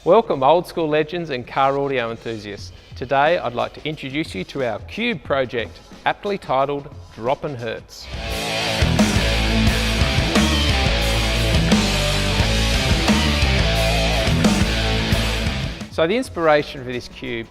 Welcome old school legends and car audio enthusiasts. Today I'd like to introduce you to our Cube project, aptly titled Droppin' Hertz. So the inspiration for this Cube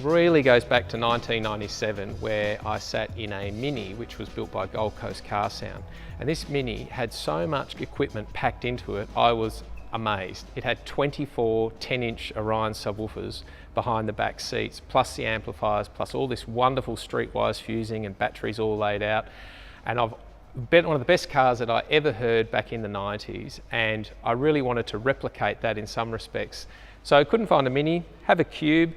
really goes back to 1997, where I sat in a Mini which was built by Gold Coast Car Sound. And this Mini had so much equipment packed into it, I was amazed. It had 24 10-inch Orion subwoofers behind the back seats, plus the amplifiers, plus all this wonderful streetwise fusing and batteries all laid out. And I've been one of the best cars that I ever heard back in the 90s, and I really wanted to replicate that in some respects. So I couldn't find a Mini, have a Cube.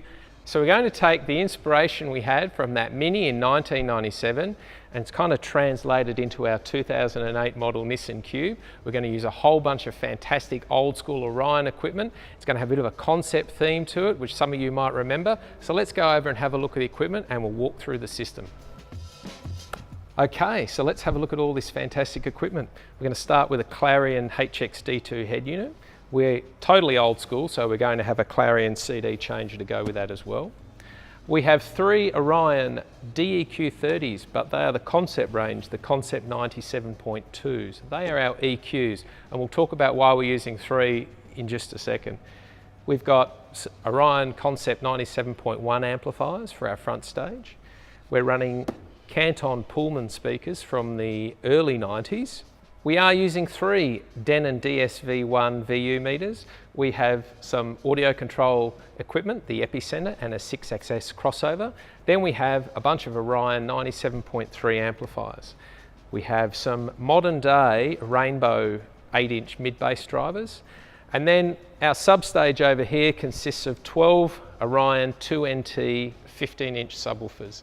So we're going to take the inspiration we had from that Mini in 1997 and it's kind of translated into our 2008 model Nissan Cube. We're going to use a whole bunch of fantastic old school Orion equipment. It's going to have a bit of a concept theme to it, which some of you might remember. So let's go over and have a look at the equipment and we'll walk through the system. Okay, so let's have a look at all this fantastic equipment. We're going to start with a Clarion HX-D2 head unit. We're totally old school, so we're going to have a Clarion CD changer to go with that as well. We have 3 Orion DEQ30s, but they are the concept range, the Concept 97.2s. They are our EQs, and we'll talk about why we're using 3 in just a second. We've got Orion Concept 97.1 amplifiers for our front stage. We're running Canton Pullman speakers from the early 90s. We are using 3 Denon DSV1 VU meters. We have some audio control equipment, the Epicenter and a 6XS crossover. Then we have a bunch of Orion 97.3 amplifiers. We have some modern day Rainbow 8-inch mid-bass drivers. And then our substage over here consists of 12 Orion 2NT 15-inch subwoofers.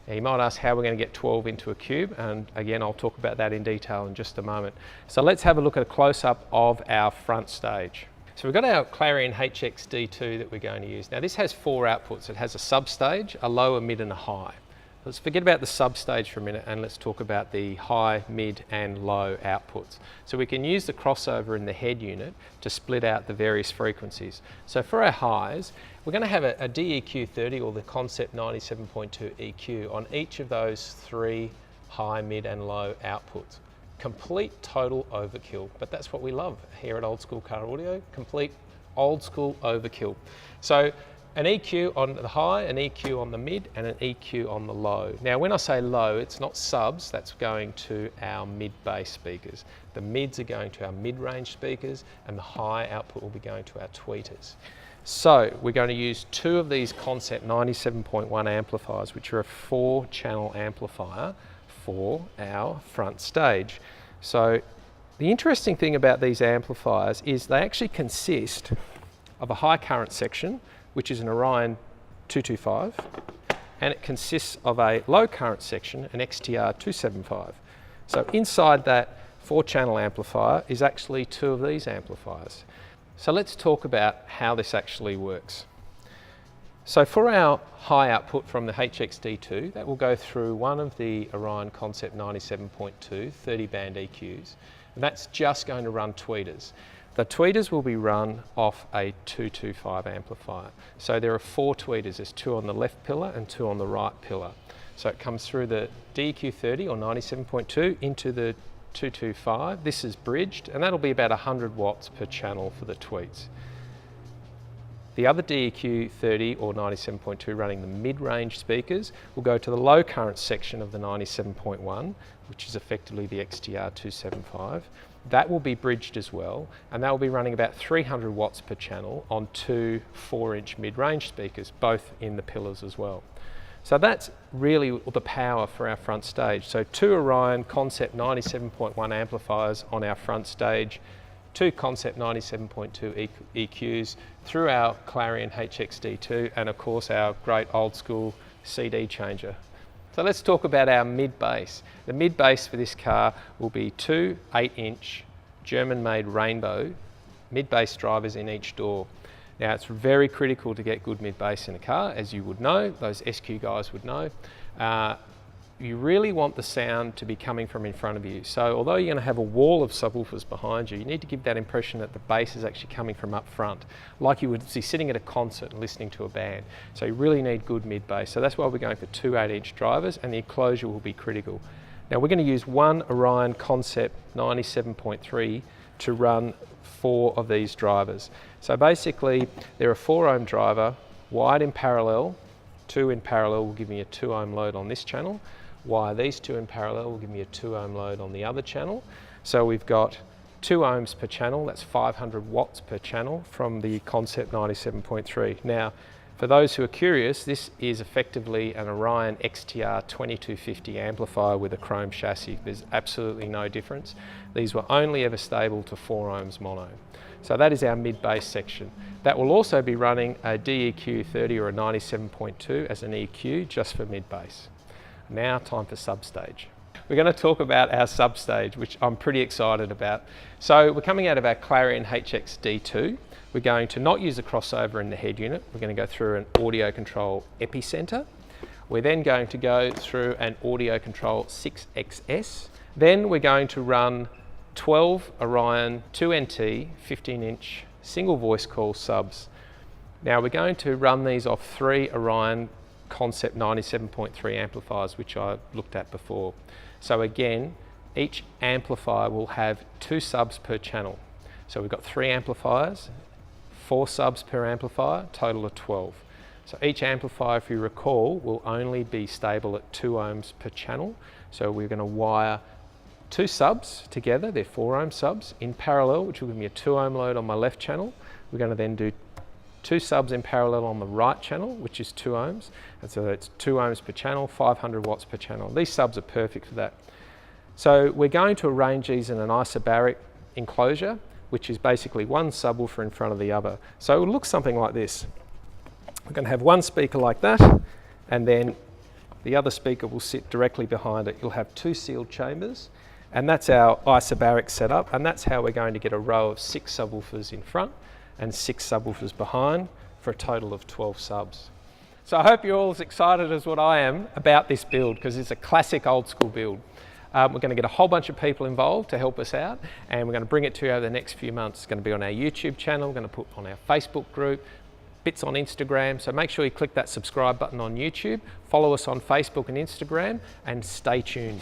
Now you might ask how we're going to get 12 into a Cube, and again I'll talk about that in detail in just a moment. So let's have a look at a close-up of our front stage. So we've got our Clarion HX-D2 that we're going to use. Now this has 4 outputs. It has a substage, a low, a mid and a high. Let's forget about the substage for a minute and let's talk about the high, mid and low outputs. So we can use the crossover in the head unit to split out the various frequencies. So for our highs, we're going to have a DEQ30 or the Concept 97.2 EQ on each of those 3 high, mid and low outputs. Complete total overkill, but that's what we love here at Old School Car Audio, complete old school overkill. So an EQ on the high, an EQ on the mid and an EQ on the low. Now when I say low, it's not subs, that's going to our mid-bass speakers. The mids are going to our mid-range speakers and the high output will be going to our tweeters. So we're going to use 2 of these Concept 97.1 amplifiers, which are a 4-channel amplifier for our front stage. So the interesting thing about these amplifiers is they actually consist of a high current section, which is an Orion 225, and it consists of a low current section, an XTR 275. So inside that 4-channel amplifier is actually 2 of these amplifiers. So let's talk about how this actually works. So for our high output from the HX-D2, that will go through one of the Orion Concept 97.2 30-band EQs, and that's just going to run tweeters. The tweeters will be run off a 225 amplifier. So there are 4 tweeters, there's 2 on the left pillar and 2 on the right pillar. So it comes through the DEQ30 or 97.2 into the 225. This is bridged and that'll be about 100 watts per channel for the tweets. The other DEQ30 or 97.2 running the mid-range speakers will go to the low current section of the 97.1, which is effectively the XTR 275. That will be bridged as well, and that will be running about 300 watts per channel on 2 4-inch mid-range speakers, both in the pillars as well. So that's really the power for our front stage. So 2 Orion Concept 97.1 amplifiers on our front stage, 2 Concept 97.2 EQs through our Clarion HX-D2, and of course our great old school CD changer. So let's talk about our mid-bass. The mid-bass for this car will be 2 8-inch German-made Rainbow mid-bass drivers in each door. Now it's very critical to get good mid-bass in a car, as you would know, those SQ guys would know. you really want the sound to be coming from in front of you. So although you're going to have a wall of subwoofers behind you, you need to give that impression that the bass is actually coming from up front, like you would be sitting at a concert and listening to a band. So you really need good mid bass. So that's why we're going for two 8-inch drivers, and the enclosure will be critical. Now we're going to use one Orion Concept 97.3 to run 4 of these drivers. So basically they're a 4 ohm driver, wired in parallel. 2 in parallel will give me a 2 ohm load on this channel. Wire these 2 in parallel will give me a 2 ohm load on the other channel. So we've got 2 ohms per channel, that's 500 watts per channel from the Concept 97.3. Now, for those who are curious, this is effectively an Orion XTR 2250 amplifier with a chrome chassis. There's absolutely no difference. These were only ever stable to 4 ohms mono. So that is our mid bass section. That will also be running a DEQ 30 or a 97.2 as an EQ just for mid bass. Now time for substage. We're going to talk about our substage, which I'm pretty excited about. So we're coming out of our Clarion HX D2. We're going to not use a crossover in the head unit. We're going to go through an audio control Epicenter. We're then going to go through an audio control 6XS. Then we're going to run 12 Orion 2NT 15-inch single voice call subs. Now we're going to run these off 3 Orion Concept 97.3 amplifiers, which I looked at before. So again, each amplifier will have 2 subs per channel. So we've got 3 amplifiers, 4 subs per amplifier, total of 12. So each amplifier, if you recall, will only be stable at 2 ohms per channel. So we're going to wire 2 subs together, they're 4 ohm subs, in parallel, which will give me a 2 ohm load on my left channel. We're going to then do 2 subs in parallel on the right channel, which is 2 ohms. And so it's 2 ohms per channel, 500 watts per channel. These subs are perfect for that. So we're going to arrange these in an isobaric enclosure, which is basically one subwoofer in front of the other. So it will look something like this. We're going to have one speaker like that, and then the other speaker will sit directly behind it. You'll have 2 sealed chambers, and that's our isobaric setup, and that's how we're going to get a row of 6 subwoofers in front and 6 subwoofers behind for a total of 12 subs. So I hope you're all as excited as what I am about this build, because it's a classic old school build. We're going to get a whole bunch of people involved to help us out, and we're going to bring it to you over the next few months. It's going to be on our YouTube channel, we're going to put on our Facebook group, bits on Instagram, so make sure you click that subscribe button on YouTube, follow us on Facebook and Instagram, and stay tuned.